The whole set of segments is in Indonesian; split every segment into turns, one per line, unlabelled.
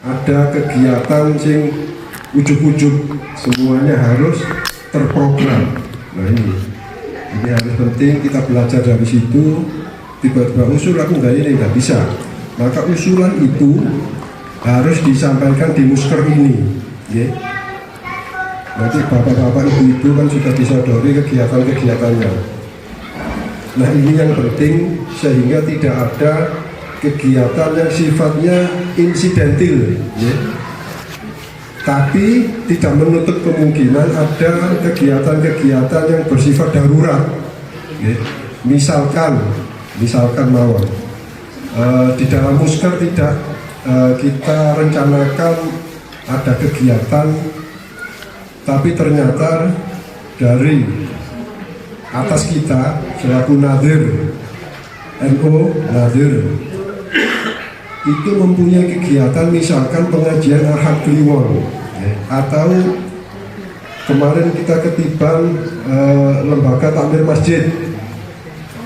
ada kegiatan sing ujuk-ujuk, semuanya harus terprogram. Nah ini harus penting, kita belajar dari situ. Tiba-tiba usul aku nggak ini, nggak bisa. Maka usulan itu harus disampaikan di musker ini, ya. Nanti bapak-bapak ibu-ibu kan sudah disadari kegiatan-kegiatannya. Nah ini yang penting, sehingga tidak ada kegiatan yang sifatnya insidentil, ya. Tapi tidak menutup kemungkinan ada kegiatan-kegiatan yang bersifat darurat, ya. Misalkan mawon di dalam musker tidak kita rencanakan ada kegiatan, tapi ternyata dari atas kita selaku nadir NU nadir itu mempunyai kegiatan, misalkan pengajian Ahad Kliwon, atau kemarin kita ketiban lembaga takmir masjid.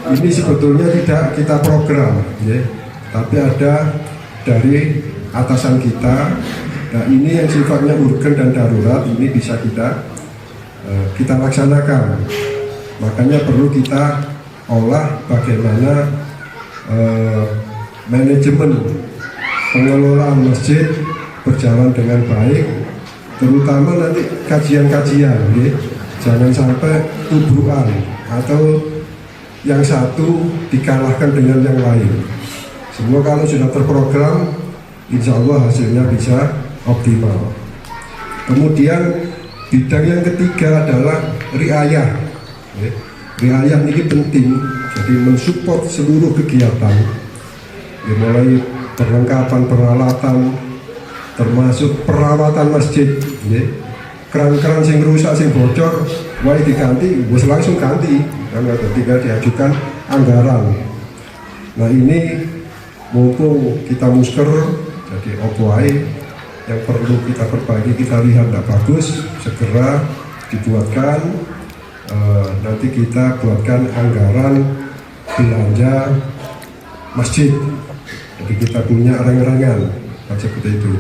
Ini sebetulnya tidak kita program, ya, tapi ada dari atasan kita. Nah ini yang sifatnya urgen dan darurat, ini bisa kita laksanakan. Makanya perlu kita olah bagaimana manajemen pengelolaan masjid berjalan dengan baik, terutama nanti kajian-kajian, ya. Jangan sampai tubrukan atau yang satu dikalahkan dengan yang lain. Semua kalau sudah terprogram, insya Allah hasilnya bisa optimal. Kemudian bidang yang ketiga adalah riayah. Riayah ini penting, jadi mensupport seluruh kegiatan, ya, mulai perlengkapan peralatan, termasuk perawatan masjid, ya. Keran-keran sing rusak, sing bocor, wah diganti, bos langsung ganti, karena ketika diajukan anggaran. Nah ini mumpung kita musker, jadi opo-ai yang perlu kita perbaiki, kita lihat tidak bagus, segera dibuatkan. Nanti kita buatkan anggaran belanja masjid, jadi kita punya reng-rengan seperti itu,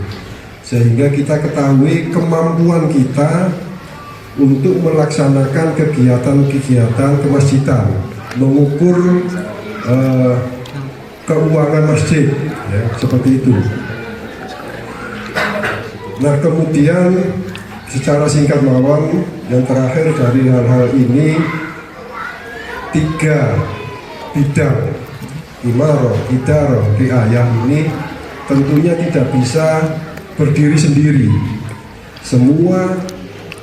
sehingga kita ketahui kemampuan kita untuk melaksanakan kegiatan-kegiatan kemasjidan, mengukur keuangan masjid, ya, seperti itu. Nah kemudian secara singkat mawon, yang terakhir dari hal-hal ini, 3 bidang imaroh, idaroh, riayah ini tentunya tidak bisa berdiri sendiri. Semua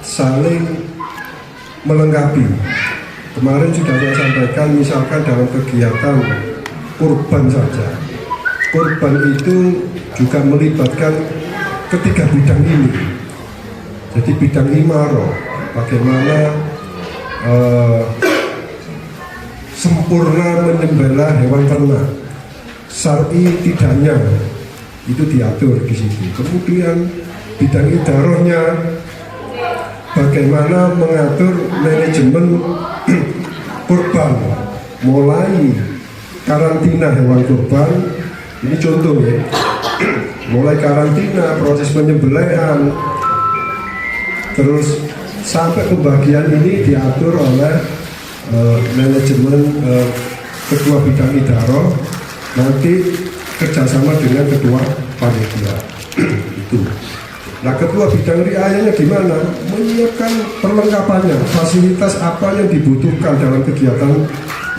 saling melengkapi. Kemarin sudah saya sampaikan, misalkan dalam kegiatan kurban saja, kurban itu juga melibatkan ketiga bidang ini. Jadi bidang imaroh, bagaimana sempurna menyembelih hewan ternak, syar'i tidaknya itu diatur di situ. Kemudian bidang idarohnya, bagaimana mengatur manajemen kurban, mulai karantina hewan kurban, ini contoh, ya, mulai karantina, proses penyembelihan, terus sampai pembagian ini diatur oleh manajemen ketua bidang idaroh, nanti kerjasama dengan ketua panitia. Itu. Nah ketua bidang riayahnya gimana? Menyiapkan perlengkapannya, fasilitas apa yang dibutuhkan dalam kegiatan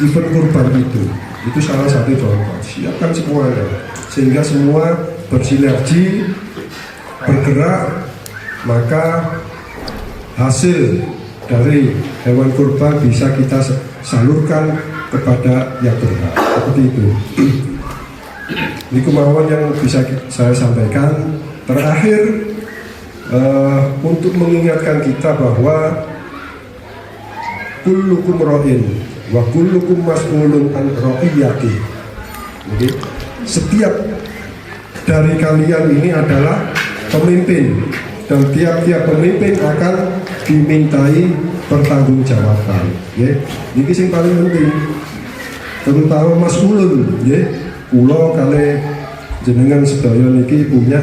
event kurban itu. Itu salah satu contoh. Siapkan semuanya, sehingga semua bersinergi, bergerak, maka hasil dari hewan kurban bisa kita salurkan kepada yang berhak. Seperti itu. Ini kemauan yang bisa saya sampaikan. Terakhir, untuk mengingatkan kita bahwa kullukum ra'in wa kullukum mas'ulun an ra'iyati. Jadi setiap dari kalian ini adalah pemimpin, dan tiap-tiap pemimpin akan dimintai pertanggungjawaban. Ya, ini yang paling penting, terutama mas'ulun. Ya, kula kali jenengan sedaya niki punya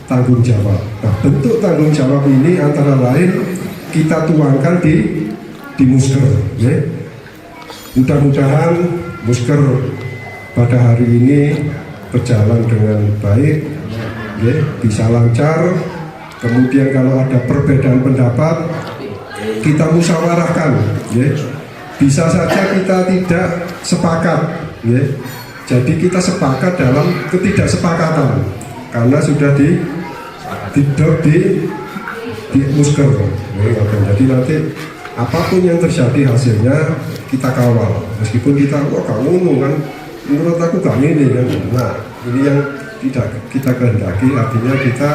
tanggung jawab. Nah, bentuk tanggung jawab ini antara lain kita tuangkan di Musker. Ya. Mudah-mudahan Musker pada hari ini berjalan dengan baik, ya, bisa lancar. Kemudian kalau ada perbedaan pendapat kita musyawarahkan, ya. Bisa saja kita tidak sepakat, ya. Jadi kita sepakat dalam ketidaksepakatan karena sudah di Musker. Jadi nanti apapun yang terjadi hasilnya kita kawal. Meskipun kita gak ngomong kan, menurut aku gak ini kan. Nah, ini yang tidak kita kehendaki, artinya kita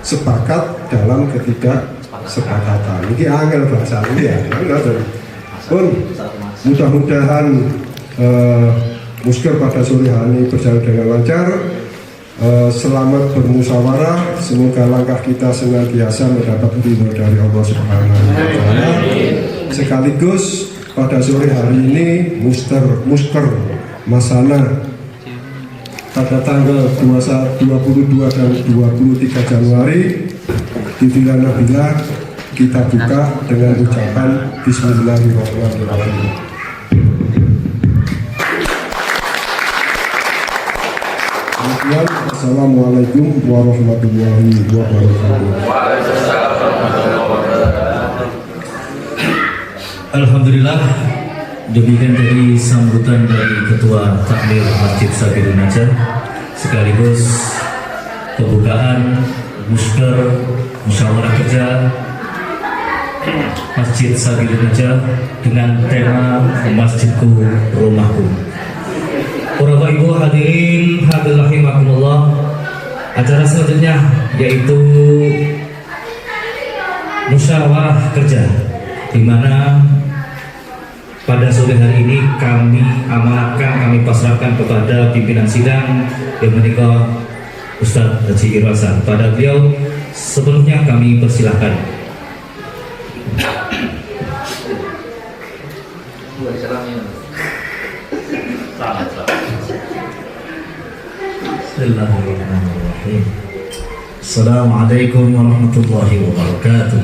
sepakat dalam ketidaksepakatan. Ini angel bahasa ini ya. Pun mudah-mudahan Musker pada sore hari ini berjalan dengan lancar. Selamat bermusyawarah, semoga langkah kita senantiasa mendapat ridho dari Allah Subhanahu wa Ta'ala. Sekaligus pada sore hari ini Musker Masana pada tanggal 22 dan 23 Januari di Villa Nabila kita buka dengan ucapan Bismillahirrahmanirrahim. Assalamualaikum warahmatullahi wabarakatuh.
Alhamdulillah, demikian tadi sambutan dari Ketua Takmir Masjid Sabilun Najah sekaligus pembukaan Musker Musyawarah Kerja Masjid Sabilun Najah dengan tema Masjidku Rumahku. Para Bapak Ibu hadirin hadirin rahimakumullah, acara selanjutnya yaitu musyawarah kerja, di mana pada sore hari ini kami amanatkan, kami pasrahkan kepada pimpinan sidang yang menikah Ustadz Haji Irwasan. Pada beliau sebelumnya kami persilahkan. Bismillahirrahmanirrahim. Assalamualaikum warahmatullahi wabarakatuh.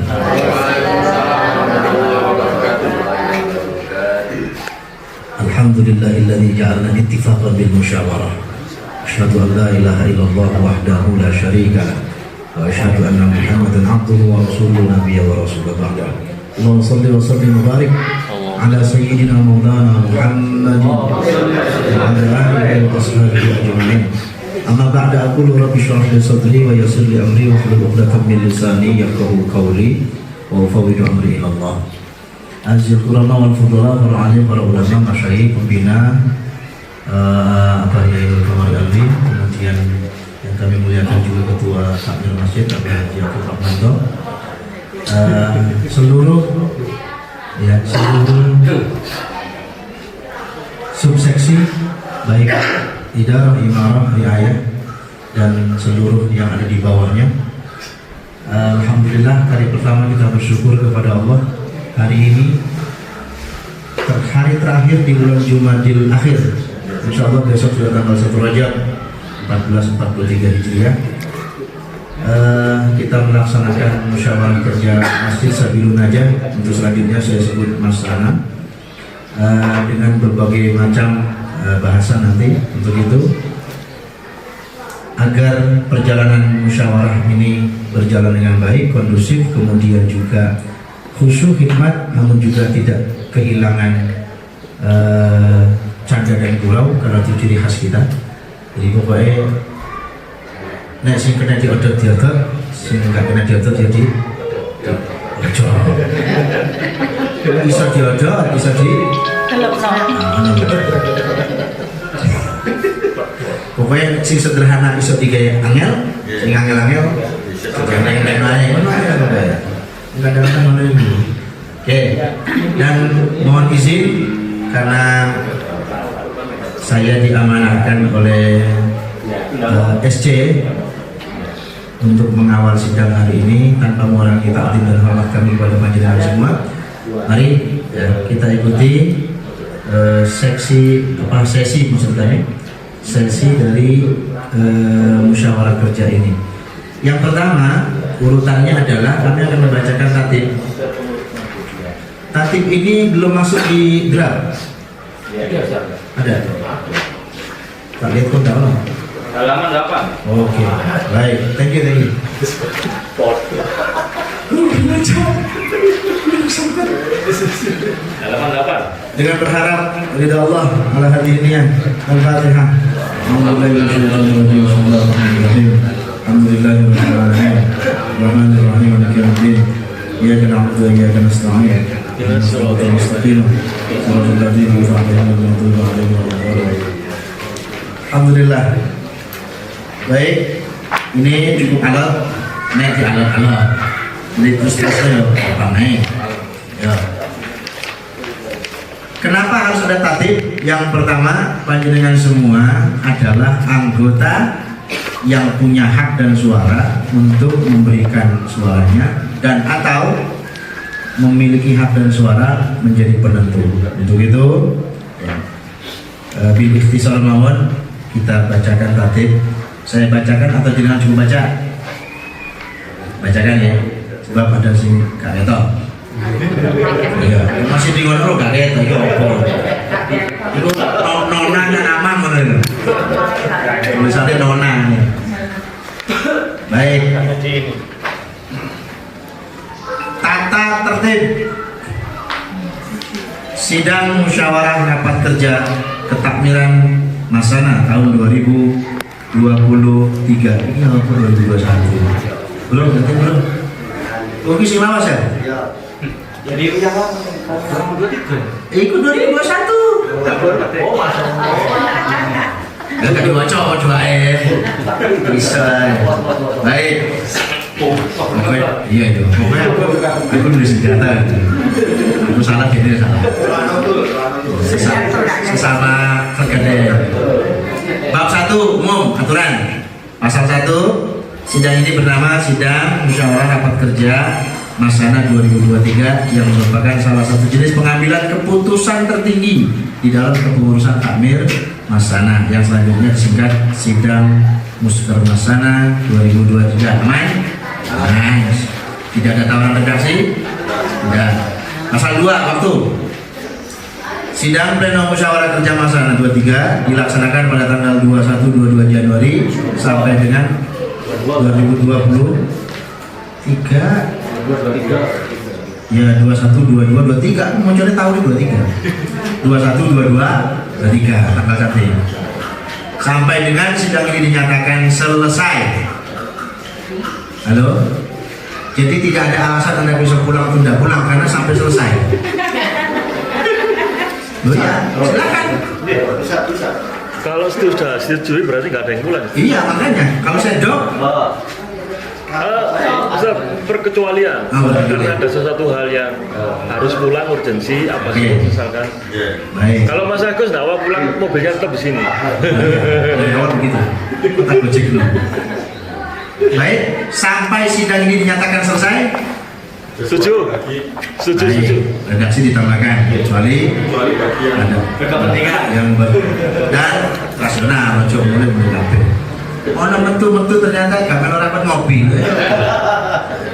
Alhamdulillahilladzi ja'alna ittifaqan bil musyawarah. Asyhadu an la ilaha illallah wahdahu la syarika lah. Wa asyhadu anna Muhammadan abduhu wa rasuluhu nabiyya wa rasuluhu ba'da. Allahumma shalli wa sallim wa barik ala sayyidina maulana Muhammadin wa ala alihi wa sahbihi ajma'in. Amma ba'da aqulu rabbi shrah li sadri wa yassir li amri wa hlul 'uqdatam min lisani yafqahu qawli wa ufawwidu amri ila Allah. Azizul ulama wal fudala wal alim para ulama masyayikh pembina Abahiyatul Kamari Alwi, kemudian yang kami muliakan juga Ketua Takmir Masjid Haji Abdul Rahmanto, seluruh subseksi baik idarah, imarah, riayah dan seluruh yang ada di bawahnya. Alhamdulillah, hari pertama kita bersyukur kepada Allah. Hari ini hari terakhir di bulan Jumadil Akhir. Insya Allah besok sudah tanggal 1 Rajab 1443 Hijriah. Kita melaksanakan musyawarah kerja Masjid Sabilun Najah, untuk selanjutnya saya sebut Mas Ana, dengan berbagai macam bahasa nanti. Untuk itu, agar perjalanan musyawarah ini berjalan dengan baik, kondusif, kemudian juga khusyuk khidmat, namun juga tidak kehilangan canda dan gurau, karena itu ciri khas kita. Jadi pokoknya nek sing kena diodot diodot, sing nggak kena diodot jadi ojo. Bisa diodot, bisa di pokoknya sing sederhana bisa digaya angel, sing angel-angel jangan lain-lain. Enggak ada mana ini. Oke, dan mohon izin karena saya diamanahkan oleh SC untuk mengawal sidang hari ini tanpa mengurangi takdim dan hormat kami kepada panjenengan semua. Mari kita ikuti sesi maksud kami, sesi dari musyawarah kerja ini. Yang pertama urutannya adalah kami akan membacakan tatib. Tatib ini belum masuk di draft. Ada. Tak lihat kok tahu.
Halaman 8.
Oke, baik. Thank you.
Halaman 8.
Dengan berharap ridha Allah ala hadirinnya. Al-Fatihah. Alhamdulillahirrahmanirrahim. Rahmanirrahim. Maliki yaumiddin. Iyyaka na'budu wa iyyaka nasta'in. Ihdinas siratal mustaqim. Siratal ladzina an'amta 'alaihim. Alhamdulillah. Baik, ini cukup alat. Naik di alat-alat. Ini terus-terusnya apa naik? Ya. Kenapa harus ada tatib? Yang pertama, panjenengan semua adalah anggota yang punya hak dan suara untuk memberikan suaranya dan atau memiliki hak dan suara menjadi penentu. Untuk itu, ya, bil ikhtisar mawon kita bacakan tatib. Saya bacakan atau jenengan cukup baca? Bacakan ya, sebab ada sing gak ketok. Iya, masih di ngono gak ketok iki opo. Iku nona kan amang ngono lho. Tulisannya nona. Baik. Tata tertib sidang musyawarah rapat kerja ketakmiran Masana tahun 2023. Ini apa 2021? Belum, nanti belum. Oke, sing lawas ya?
Jadi yang 2023.
Ikut 2021.
Oh, masuk.
Gak kan dibaca bisa. Baik. Pokoknya, iya itu. Pokoknya aku nulis senjata. Aku salah gini salah. Sesama terkadang. Bab 1 umum aturan. Pasal 1 sidang ini bernama Sidang Musyawarah Rapat Kerja Masana 2023 yang merupakan salah satu jenis pengambilan keputusan tertinggi di dalam kepengurusan takmir Masana yang selanjutnya disingkat Sidang Musker Masana 2023. Aman? Nice. Tidak ada tawaran redaksi? Tidak. Pasal 2 waktu. Sidang Pleno Musyawarah Kerja Masana 23 dilaksanakan pada tanggal 21-22 Januari sampai dengan 2023 ya 21, 22, 23 mau cari tahun 23 21, 22, 23 tanggal 1 sampai dengan sidang ini dinyatakan selesai. Halo, jadi tidak ada alasan Anda bisa pulang atau tidak pulang karena sampai selesai. Loh ya, silakan.
Bisa. Kalau sudah disetujui berarti nggak ada yang pulang.
Iya makanya kalau saya dok
Bisa perkecualian karena ada sesuatu hal yang harus pulang urgensi apa sih misalkan.
Baik.
Kalau Mas Agus nggak mau pulang mobilnya tetap di sini.
Dari awal begitu. Kita gojek dulu. Baik, sampai sidang ini dinyatakan selesai.
Setuju.
Redaksi ditambahkan kecuali ada
Berkepentingan.
yang dan rasional, coba mulai menanggapi. Metu ternyata gak kalau rapat ngopi.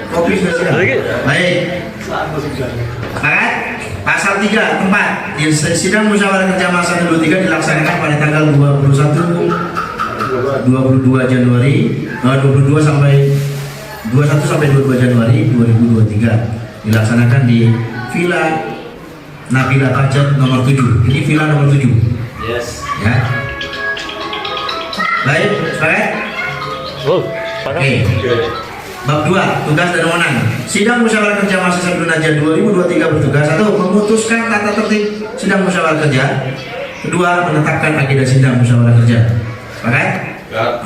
Kopi spesial. Baik. Sepakat? Pasal 3 tempat sidang musyawarah kerja Masana 23 dilaksanakan pada tanggal 22 Januari 22 sampai 22 Januari 2023 dilaksanakan di Villa Nabila Pajat nomor 7. Ini villa nomor 7.
Yes.
Ya. Baik, sepakat? Oke. Bab 2, tugas dan wewenang. Sidang musyawarah kerja mahasiswa Indonesia 2023 bertugas 1. Memutuskan tata tertib sidang musyawarah kerja. 2. Menetapkan agenda sidang musyawarah kerja. Sepakat?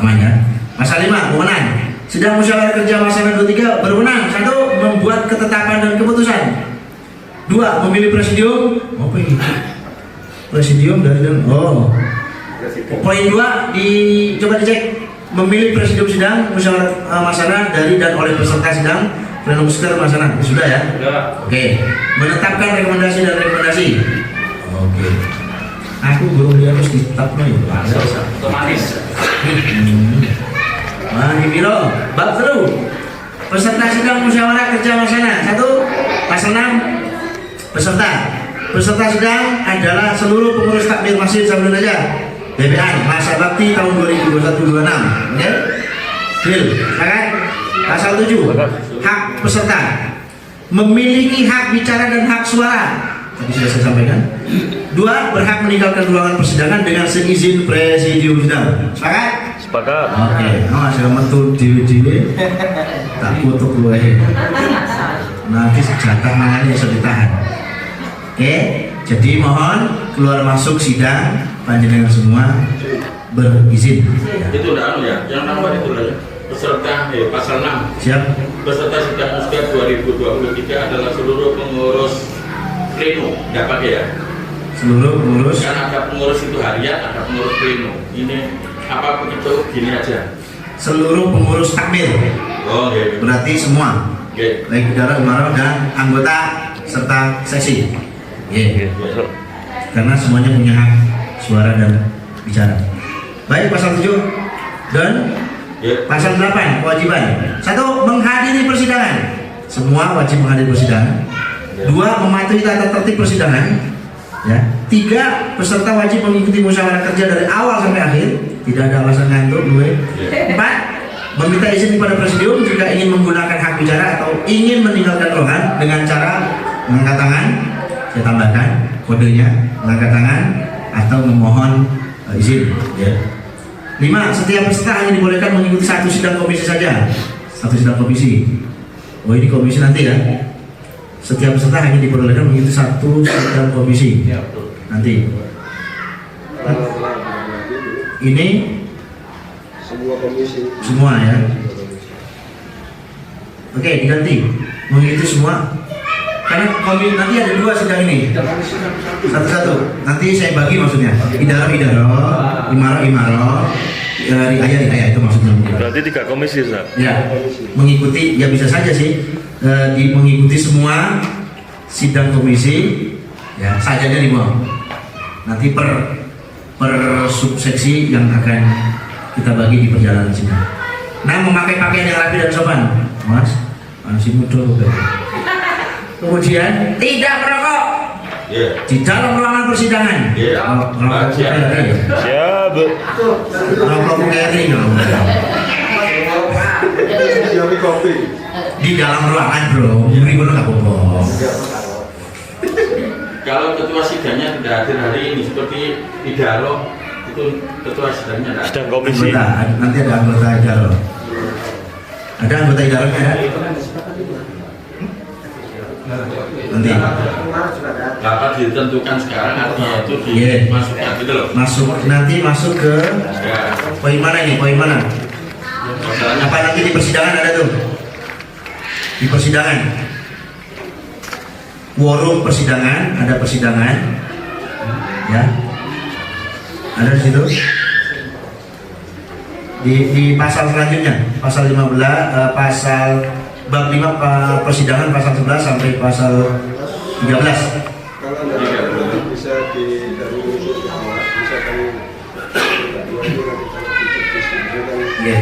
Aman ya. Pasal 5, wewenang. Sidang musyawarah kerja mahasiswa 23 berwenang 1. Membuat ketetapan dan keputusan. 2. Memilih presidium. Apa ini? Presidium dari dan Poin 2 coba dicek. Memilih presidium sidang musyawarah Masana dari dan oleh peserta sidang Pleno Musker Masana. Sudah ya? Oke. Menetapkan rekomendasi dan rekomendasi. Oke. Aku belum lihat harus ditetapkan ya.
Otomatis.
Mari Biro, bab seru. Peserta sidang musyawarah kerja laksana. 1. Pasal 6. Peserta sidang adalah seluruh pengurus takmir masjid Sabilun Najah BPN masa bakti tahun 2021-26. Oke? Deal. Sepakat? Pasal 7. Hak peserta memiliki hak bicara dan hak suara. Tadi sudah saya sampaikan. 2. Berhak meninggalkan ruangan persidangan dengan seizin presidium sidang. Sepakat?
Sepakat.
Oke, saya metu dewe-dewe tak kutuk gue. Nanti senjata mangannya bisa ditahan. Oke, jadi mohon keluar masuk sidang panjenengan semua berizin.
Itu udah ya, yang nomor itu lah ya. Peserta pasal 6.
Siap.
Peserta sidang musyawarah 2023 adalah seluruh pengurus pleno, nggak pakai ya?
Seluruh pengurus.
Kan ada pengurus itu harian, ada pengurus pleno. Ini apa begitu gini aja?
Seluruh pengurus takmir.
Oh, iya.
Berarti semua.
Oke.
Baik bidara, umarah dan anggota serta seksi. Iya. Karena semuanya punya hak suara dan bicara. Baik, pasal 7 dan pasal 8 kewajiban. 1. Menghadiri persidangan. Semua wajib menghadiri persidangan. 2. Mematuhi tata tertib persidangan. Ya. 3. Peserta wajib mengikuti musyawarah kerja dari awal sampai akhir. Tidak ada alasan ngantuk. 4. Meminta izin kepada presidium jika ingin menggunakan hak bicara atau ingin meninggalkan ruangan dengan cara mengangkat tangan. Saya tambahkan kodenya, mengangkat tangan atau memohon izin. Ya. 5. Setiap peserta hanya dibolehkan mengikuti satu sidang komisi saja. Satu sidang komisi. Oh, ini komisi nanti ya. Setiap peserta hanya diperbolehkan mengikuti satu sidang komisi. Nanti. Ini
Semua komisi.
semua ya. Oke, diganti. Mengikuti semua. Karena nanti ada 2 sidang ini. Satu-satu. Nanti saya bagi maksudnya. Imarah, ayah itu maksudnya.
Berarti 3 komisi, Ustaz.
Ya, mengikuti ya bisa saja sih mengikuti semua sidang komisi ya sajanya di bawah. Nanti per subseksi yang akan kita bagi di perjalanan sidang. Nah, memakai pakaian yang rapi dan sopan, Mas. Masih muda kok. Kemudian tidak merokok di dalam ruangan persidangan. Merokok
Siap.
merokok carry
Siapa kopi?
di dalam ruangan bro, ini gue nggak bohong.
Kalau ketua sidangnya tidak hadir hari ini seperti Idaro itu ketua sidangnya tidak.
Sidang komisi.
Nanti ada anggota idaro. Ada anggota idaronya ya? Nanti
Dapat ditentukan sekarang artinya itu dimasukkan gitu loh.
masuk ke
Ya.
poin mana ini? Poin mana?
Masalahnya
Apa nanti di persidangan ada tuh? Di persidangan. Quorum persidangan, ada persidangan. Ya. Ada di situ. Di pasal selanjutnya, pasal 15, pasal bab 5 persidangan pasal 11 sampai pasal 13.
Kalau tidak bisa dari awal, bisa kami
Iya.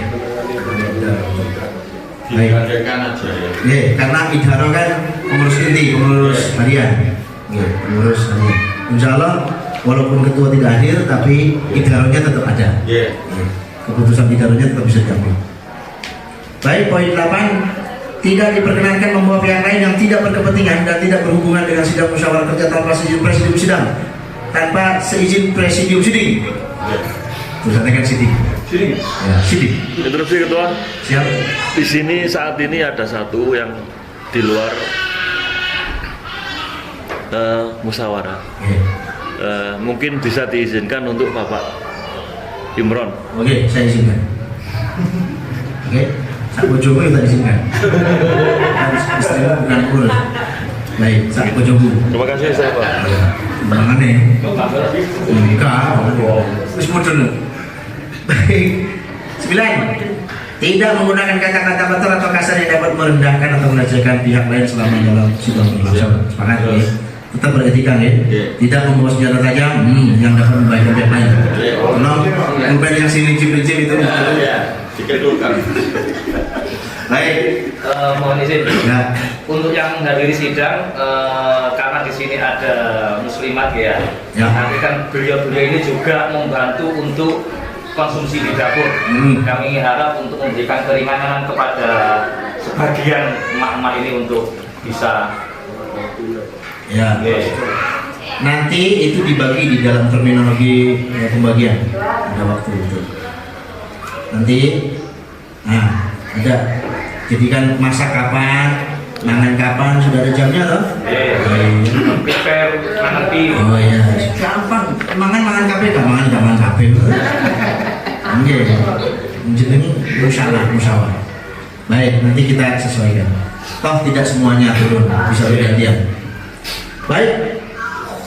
diadakan aja ya.
Iya, karena idaro kan pengurus inti, pengurus harian. Iya, pengurus harian. Insya Allah walaupun ketua tidak hadir, tapi idaronya tetap ada.
Iya.
Iya. Keputusan idaronya tetap bisa diambil. Baik, poin 8. Tidak diperkenankan membawa pihak lain yang tidak berkepentingan dan tidak berhubungan dengan sidang musyawarah kerja tanpa seizin presidium sidang. Tanpa seizin presidium siding. Tulisannya kan siding. Ya, siding.
Interupsi Ketua.
Siap.
Di sini saat ini ada satu yang di luar musyawarah. Mungkin bisa diizinkan untuk Bapak Imron.
Oke, saya izinkan. Oke. Sak bojomu kita izinkan. Istrimu bukan urus. Baik, sak bojomu.
Terima kasih, saya Pak.
Mangane. Enggak. Wis mudun. Baik. 9. Tidak menggunakan kata-kata kotor atau kasar yang dapat merendahkan atau melecehkan pihak lain selama dalam sidang berlangsung. Sepakat ya? tetap beretika ya. Tidak membawa senjata tajam yang dapat membahayakan pihak lain. Tolong pulpen yang sini cip-cip itu.
Dikedulkan.
Baik.
Mohon izin.
Ya.
Untuk yang hadiri sidang, karena di sini ada muslimat ya.
Ya.
Nanti kan beliau-beliau ini juga membantu untuk konsumsi di dapur. Kami harap untuk memberikan keringanan kepada sebagian emak-emak ini untuk bisa.
Ya. Nanti itu dibagi di dalam terminologi pembagian. Ada waktu itu. Nanti, nah ada. Jadi kan masak kapan, mangan kapan, sudah ada jamnya loh.
Prepare nanti.
Oh iya, gampang. Mangan KP, mangan KP. Oke, jeneng musyawarah. Baik, nanti kita sesuaikan. Toh tidak semuanya turun, bisa bergantian. Baik,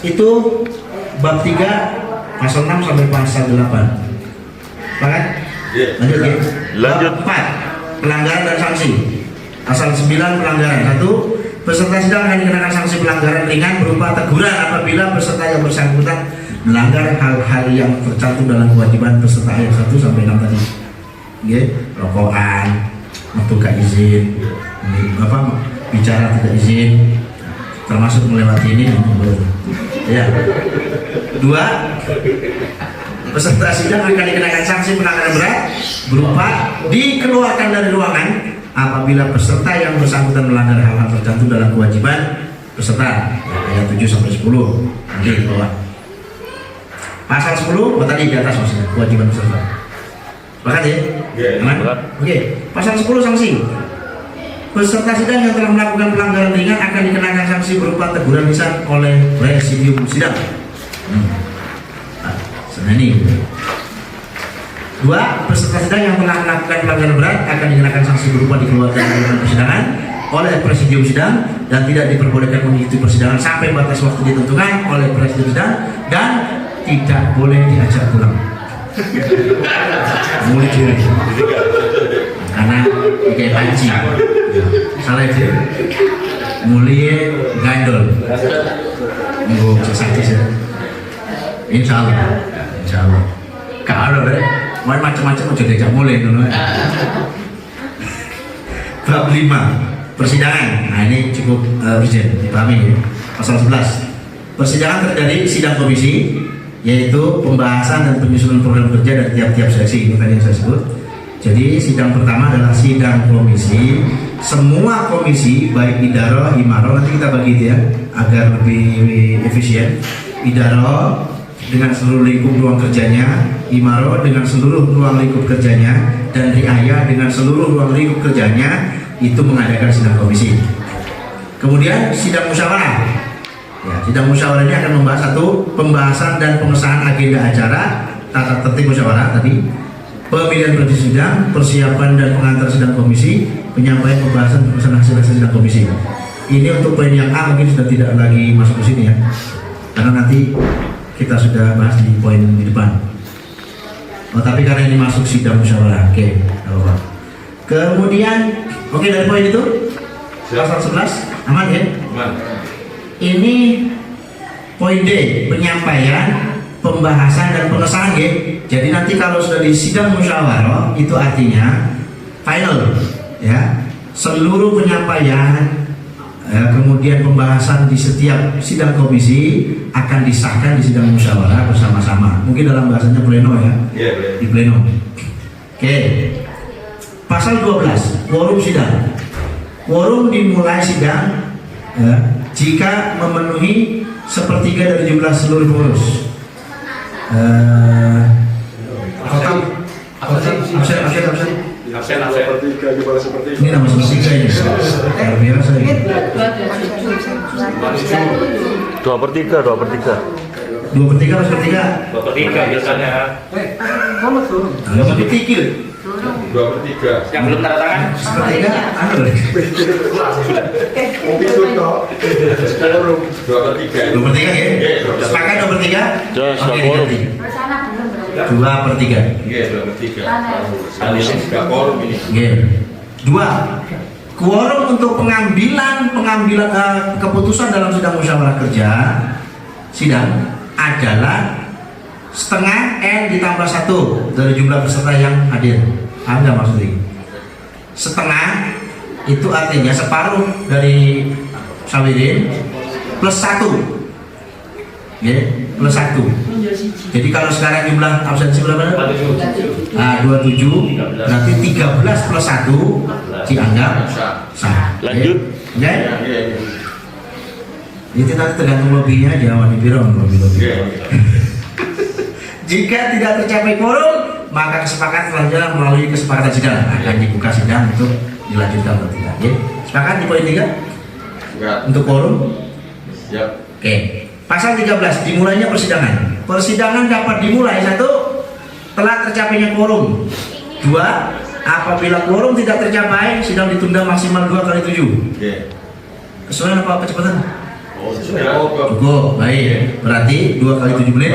itu bab 3 pasal 6 sampai pasal 8. Sepakat? Lanjut ya.
Lanjut.
Bab 4 pelanggaran dan sanksi. Pasal 9 pelanggaran. 1. Peserta sidang akan dikenakan sanksi pelanggaran ringan berupa teguran apabila peserta yang bersangkutan melanggar hal-hal yang tercantum dalam kewajiban peserta ayat 1 sampai 6 tadi. Rokokan, metu gak izin, bicara tidak izin, termasuk melewati ini. Ya. 2. Peserta sidang akan dikenakan sanksi pelanggaran berat berupa dikeluarkan dari ruangan apabila peserta yang bersangkutan melanggar hal-hal tercantum dalam kewajiban peserta. Ayat 7 sampai 10. Nanti di bawah. Pasal 10, tadi di atas maksudnya kewajiban peserta. Sepakat ya? Aman? Oke. Pasal 10 sanksi. Peserta sidang yang telah melakukan pelanggaran ringan akan dikenakan sanksi berupa teguran lisan oleh presidium sidang. Nah ini 2. Peserta sidang yang telah melakukan pelanggaran berat akan dikenakan sanksi berupa dikeluarkan dari ruangan persidangan oleh presidium sidang dan tidak diperbolehkan mengikuti persidangan sampai batas waktu ditentukan oleh presidium sidang dan tidak boleh diajak pulang. Mulai diri karena kayak panci salah itu mulai gandol nggak sakit ya. Insya Allah kalau deh mau macam-macam udah diajak mulai dulu. Bab 5 persidangan. Nah ini cukup urgent dipahami ya. Pasal 11 persidangan terjadi sidang komisi, yaitu pembahasan dan penyusunan program kerja dari tiap-tiap seksi. Itu tadi yang saya sebut. Jadi sidang pertama adalah sidang komisi. Semua komisi baik idaro, imaro, nanti kita bagi itu ya agar lebih efisien. Idaro dengan seluruh lingkup ruang kerjanya, imaro dengan seluruh ruang lingkup kerjanya, dan riaya dengan seluruh ruang lingkup kerjanya itu mengadakan sidang komisi. Kemudian sidang musyawarah. Ya, sidang musyawarah ini akan membahas 1. Pembahasan dan pengesahan agenda acara, tata tertib musyawarah tadi, pemilihan presiden sidang, persiapan dan pengantar sidang komisi, penyampaian pembahasan pengesahan hasil sidang komisi. Ini untuk poin yang A mungkin sudah tidak lagi masuk ke sini ya, karena nanti kita sudah bahas di poin di depan. Oh, tapi karena ini masuk sidang musyawarah, oke. Kemudian, oke dari poin itu, pasal 11, aman ya?
Aman.
Ini poin D, penyampaian, pembahasan dan pengesahan ya. Jadi nanti kalau sudah di sidang musyawarah itu artinya final ya. Seluruh penyampaian kemudian pembahasan di setiap sidang komisi akan disahkan di sidang musyawarah bersama-sama. Mungkin dalam bahasanya pleno ya. Di pleno. Oke. Pasal 12, quorum sidang. Quorum dimulai sidang jika memenuhi 1/3 dari jumlah seluruh pengurus.
Absen.
Ini nama sepertiga ini. Luar biasa ini.
2/3.
2/3 atau 1/3?
2/3 biasanya.
Nggak pakai tikil.
2/3.
Yang belum tanda tangan.
1/3 anu. 2/3 ya? Sepakat 2/3?
Jelas,
Oke,
quorum.
diganti. 2/3.
Iya, 2/3. Ini sudah quorum ini.
2. Quorum untuk pengambilan keputusan dalam sidang musyawarah kerja sidang adalah setengah N ditambah 1 dari jumlah peserta yang hadir. Paham nggak maksudnya? Setengah itu artinya separuh dari sawirin plus 1, ya, plus 1. Jadi kalau sekarang jumlah absensi berapa? 27. Berarti 13 plus 1 dianggap sah.
Lanjut.
Ya. Itu nanti tergantung lobbynya aja, wani biro lobby. Jika tidak tercapai quorum, maka kesepakatan selanjutnya melalui kesepakatan sidang akan dibuka sidang untuk dilanjutkan atau tidak. Ya. Sepakat di poin 3? Untuk quorum?
Siap.
Oke. Pasal 13 dimulainya persidangan. Persidangan dapat dimulai 1 telah tercapainya quorum. 2 apabila quorum tidak tercapai, sidang ditunda maksimal 2 kali 7.
Oke.
Kesesuaian apa kecepatan?
Oh, sudah.
Cukup, baik. Berarti 2 kali 7 menit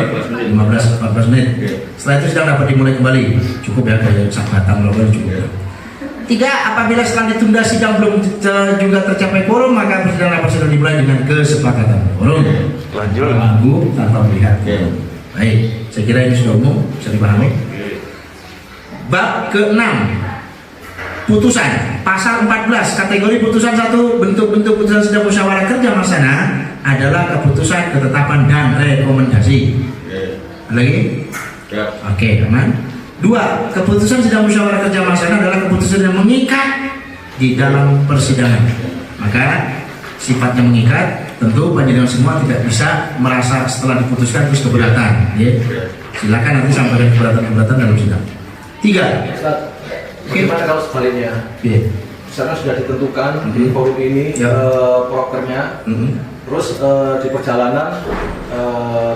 14 menit. Setelah itu sidang dapat dimulai kembali. Cukup ya, kayak sabatan logo cukup. 3 apabila setelah ditunda sidang belum juga tercapai quorum, maka persidangan dapat sidang dimulai dengan kesepakatan quorum.
Lanjut.
Menunggu tanpa melihat. Baik, saya kira ini sudah umum, bisa dipahami. Bab ke-6, putusan. Pasal 14, kategori putusan 1, bentuk-bentuk putusan sidang musyawarah kerja laksana adalah keputusan, ketetapan, dan rekomendasi. Lagi? Oke, aman. 2, keputusan sidang musyawarah kerja laksana adalah keputusan yang mengikat di dalam persidangan. Maka sifatnya mengikat, tentu panjenengan semua tidak bisa merasa setelah diputuskan terus keberatan. Ya. Silakan nanti sampaikan keberatan-keberatan dalam sidang. 3.
Bagaimana kalau sebaliknya?
Iya.
Misalnya sudah ditentukan di forum ini
Ya.
prokernya, terus di perjalanan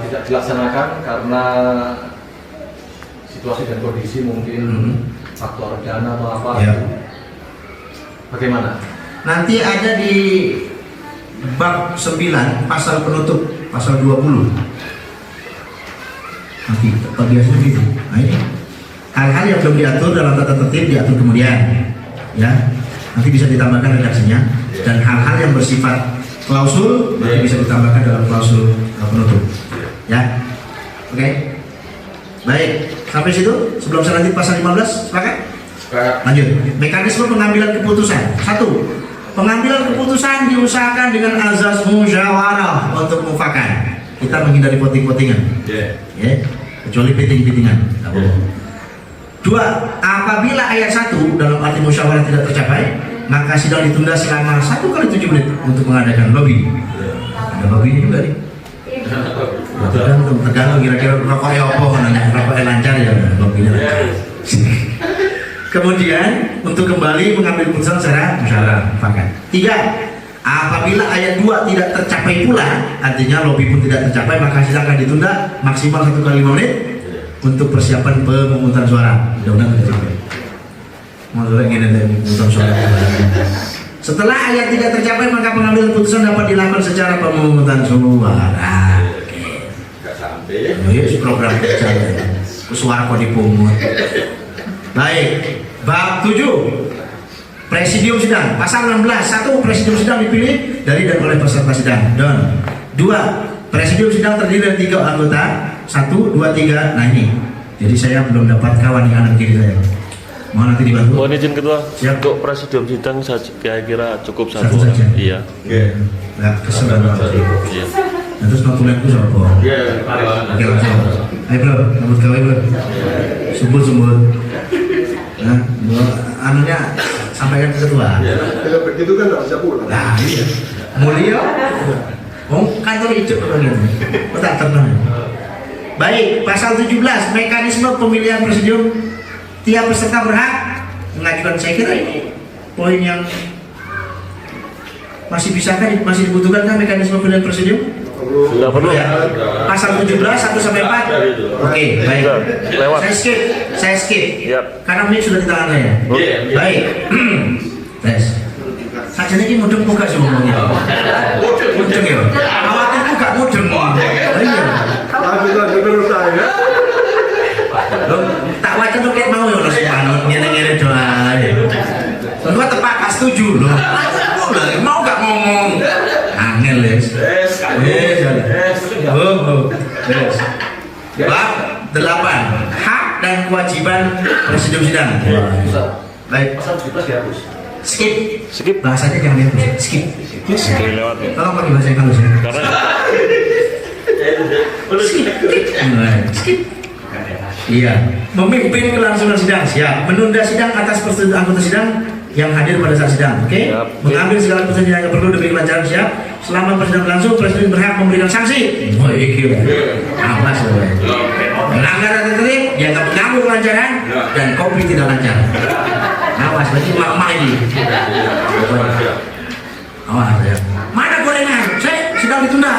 tidak dilaksanakan karena situasi dan kondisi mungkin faktor dana atau apa.
Ya.
Bagaimana?
Nanti ada di bab 9 pasal penutup pasal 20. Nanti biasanya gitu. Nah ini hal-hal yang belum diatur dalam tata tertib diatur kemudian, ya. Nanti bisa ditambahkan redaksinya, dan hal-hal yang bersifat klausul nanti bisa ditambahkan dalam klausul penutup, ya. Oke. Baik, sampai situ. Sebelum saya lanjut pasal 15, sepakat? Lanjut. Mekanisme pengambilan keputusan. 1. Pengambilan keputusan diusahakan dengan azas musyawarah untuk mufakat. Kita menghindari poting-potingan. Ya. Kecuali piting-pitingan. Enggak boleh. 2. Apabila ayat 1 dalam arti musyawarah tidak tercapai, maka sidang ditunda selama 1 kali 7 menit untuk mengadakan lobby. Ada lobbynya juga nih. Tergantung kira-kira rokoknya apa, rokoknya lancar ya lobbynya. Kemudian untuk kembali mengambil keputusan secara musyawarah mufakat. 3. Apabila ayat 2 tidak tercapai pula, artinya lobby pun tidak tercapai, maka sidang akan ditunda maksimal 1 kali 5 menit untuk persiapan pemungutan suara. Mudah-mudahan tercapai. Mau ingin ada pemungutan suara. Setelah ayat 3 tercapai, maka pengambilan keputusan dapat dilakukan secara pemungutan suara.
Nggak sampai.
Oh iya, program kerja. Suara kok dipungut. Baik, bab 7. Presidium sidang, pasal 16. 1. Presidium sidang dipilih dari dan oleh peserta sidang. Dan 2. Presidium sidang terdiri dari 3 anggota. 1, 2, 3. Nah ini. Jadi saya belum dapat kawan di kanan kiri saya. Mau nanti dibantu.
Mohon izin ketua.
Siap.
Untuk presidium sidang saya kira cukup
Satu
satu.
saja.
Iya.
Nah, kesel banget.
Iya.
Nah, terus notulenku siapa? Oke, langsung. Ayo bro, rambut gawe bro. Sumbut. Nah, anunya sampaikan ke ketua.
Kalau begitu kan nggak bisa pulang.
Nah, iya. Mulia. Kantor hijau orang ini. Tak tenang. Baik, pasal 17 mekanisme pemilihan presidium. Tiap peserta berhak mengajukan. Saya kira ini poin yang masih masih dibutuhkan kan mekanisme pemilihan presidium?
Tidak perlu.
Ya. Pasal 17 1 sampai 4. Oke, baik.
Lewat.
Saya skip.
Yap.
Karena mic sudah di tangan saya. Baik. Tes. Sajane iki mudeng buka sih ngomongnya. Mudeng ya. Khawatir buka mudeng. Iya.
Lagi terus saya.
Loh, tak waca tuh kayak mau ya Allah subhanahu ngene-ngene doa. Tentu tepat pasti setuju loh. Mau gak ngomong? Angel les. Bab 8 hak dan kewajiban presidium sidang. Baik.
Pasal 17 dihapus.
Skip. Bahasanya jangan dihapus. Skip.
Lewat ya.
Tolong pakai bahasa yang halus ya.
Karena
Skip. Iya. Memimpin kelangsungan sidang. Siap. Menunda sidang atas persetujuan anggota sidang yang hadir pada saat sidang. Oke.
Siap.
Mengambil segala keputusan yang perlu demi kelancaran. Siap. Selama persidangan berlangsung, presiden berhak memberikan sanksi. Wah, iki. Awas loh. Melanggar atau tertib, dianggap mengganggu kelancaran dan kopi tidak lancar. Awas, berarti mak ini. Awas ya. Mana gorengan? Saya sidang ditunda.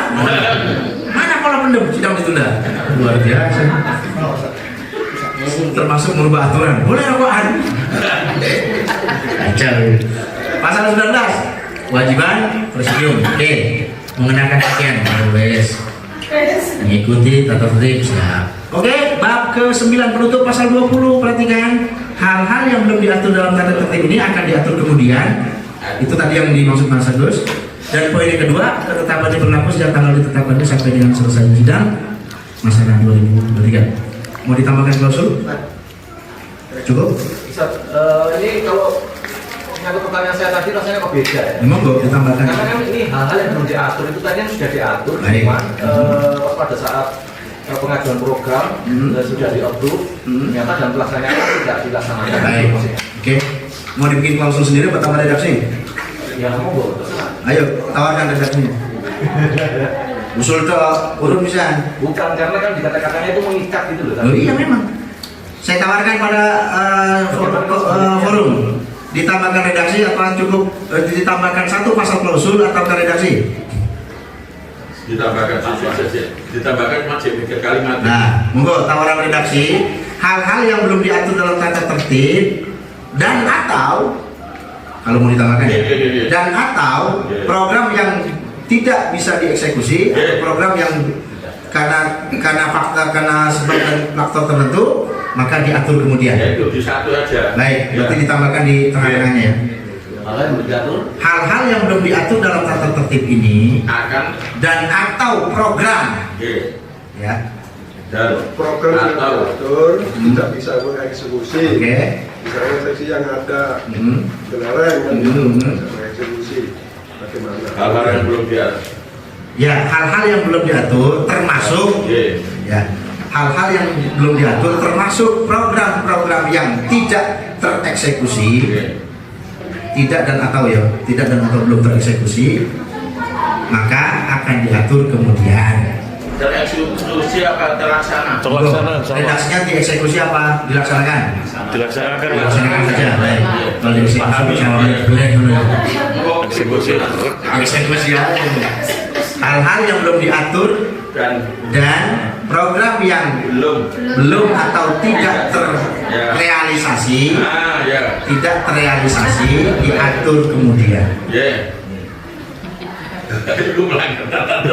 Mana pola pendem? Sidang ditunda. Luar biasa. Termasuk merubah aturan. Boleh rokokan? Acar. Pasal 19. Kewajiban presidium. Oke. Mengenakan pakaian. Wes. Mengikuti tata tertib. Siap. Oke, bab ke-9 penutup pasal 20. Perhatikan. Hal-hal yang belum diatur dalam tata tertib ini akan diatur kemudian. Itu tadi yang dimaksud Mas Agus. Dan poin yang kedua, ketetapannya berlaku sejak tanggal ditetapkannya sampai dengan selesai sidang masa 2023. Mau ditambahkan klausul? Cukup?
Bisa, ini kalau menyangkut pertanyaan saya tadi rasanya kok beda ya?
Memang kok ditambahkan.
Karena kan ini hal-hal yang belum diatur itu tadi yang sudah diatur,
Baik.
cuman pada saat pengajuan program sudah di-approve, ternyata dalam pelaksanaan tidak dilaksanakan.
Baik. Oke. Mau dibikin klausul sendiri atau tambah redaksi?
Ya monggo, terserah.
Ayo, tawarkan redaksinya. Usul ke urut bisa.
Bukan karena kan di kata-katanya itu mengikat gitu loh.
Oh iya memang. Saya tawarkan pada forum. Ditambahkan redaksi apa cukup ditambahkan satu pasal klausul atau ke redaksi?
Ditambahkan saja. Ditambahkan macam kalimat.
Nah, monggo tawaran redaksi. Hal-hal yang belum diatur dalam tata tertib dan atau kalau mau ditambahkan ya, dan atau program yang tidak bisa dieksekusi atau program yang karena sebab faktor tertentu maka diatur kemudian.
Ya itu di satu aja.
Baik, berarti ditambahkan di tengah-tengahnya ya.
Hal yang belum diatur.
Hal-hal yang belum diatur dalam tata tertib ini
Akan
dan atau program ya.
dan
Program yang
atau
diatur tidak bisa mengeksekusi.
Oke.
Misalnya seksi yang ada belerang kan bisa mengeksekusi. Bagaimana?
hal-hal yang belum diatur.
Ya, hal-hal yang belum diatur termasuk ya, hal-hal yang belum diatur termasuk program-program yang tidak tereksekusi, tidak dan atau ya, tidak dan atau belum tereksekusi, maka akan diatur kemudian.
Tereksekusi akan terlaksana.
terlaksana sama
Redaksinya dieksekusi apa dilaksanakan?
dilaksanakan
Dilaksanakan saja. Baik. Kalau dieksekusi sama boleh dulu.
eksekusi.
Eksekusi ya. Hal-hal yang belum diatur dan program yang belum atau tidak terrealisasi, tidak terrealisasi diatur kemudian.
Lu melanggar tata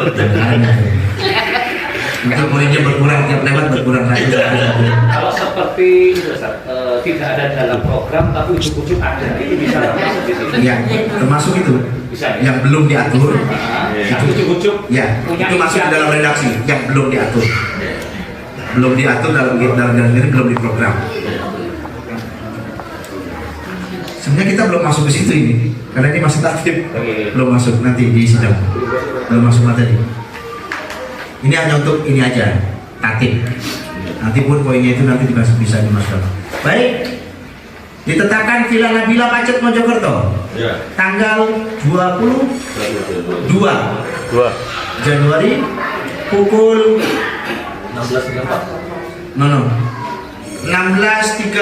Untuk muridnya berkurang tiap lewat berkurang lagi.
Kalau seperti itu, Ustaz, tidak ada dalam program tapi ujuk-ujuk ada, itu bisa masuk di situ.
Ya, termasuk itu
Bisa ya?
yang belum diatur.
Tapi ujuk-ujuk
Ya,
punya
itu masuk di
inisiatif.
dalam redaksi yang belum diatur. Belum diatur dalam diri belum diprogram. Sebenarnya kita belum masuk ke situ ini, karena ini masih aktif. Belum masuk nanti di sidang. Belum masuk materi. Ini hanya untuk ini aja, tatip. Nanti pun poinnya itu nanti bisa dimasukkan. Baik. Ditetapkan Villa Nabila Pacet Mojokerto. Tanggal 22 Januari pukul
16.34.
no 16.33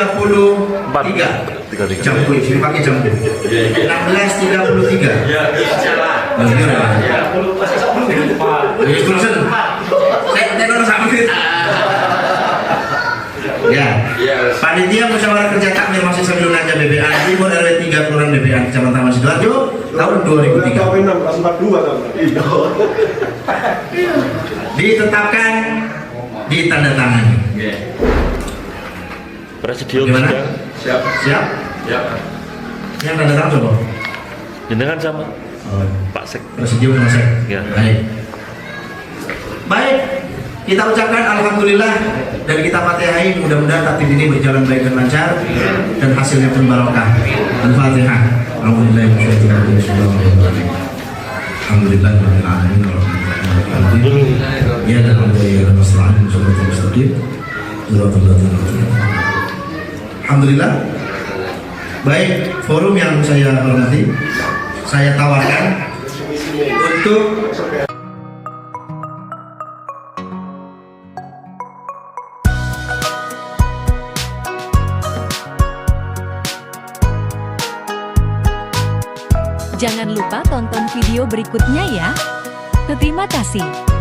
jam gue sini pakai jam gue 16.33
Ya, salah.
Ya, panitia musyawarah kerja takmir masih sambil naja BPA Timur RW 3 Kelurahan BPA Kecamatan Taman Sidoarjo tahun 2003 ditetapkan ditandatangani.
Presidium
Gimana?
sidang.
Siap.
Siap?
Siap.
Yang tanda tangan coba.
Jenengan sama
Oh,
Pak Sek.
Presidium Mas Sek.
Ya.
Baik, kita ucapkan alhamdulillah dan kita fatihai, mudah-mudahan takdir ini berjalan baik dan lancar dan hasilnya pun barokah. Al-Fatihah. Alhamdulillah Alhamdulillah ya dan alhamdulillah. Baik, forum yang saya hormati, saya tawarkan untuk
Jangan lupa tonton video berikutnya ya. Terima kasih.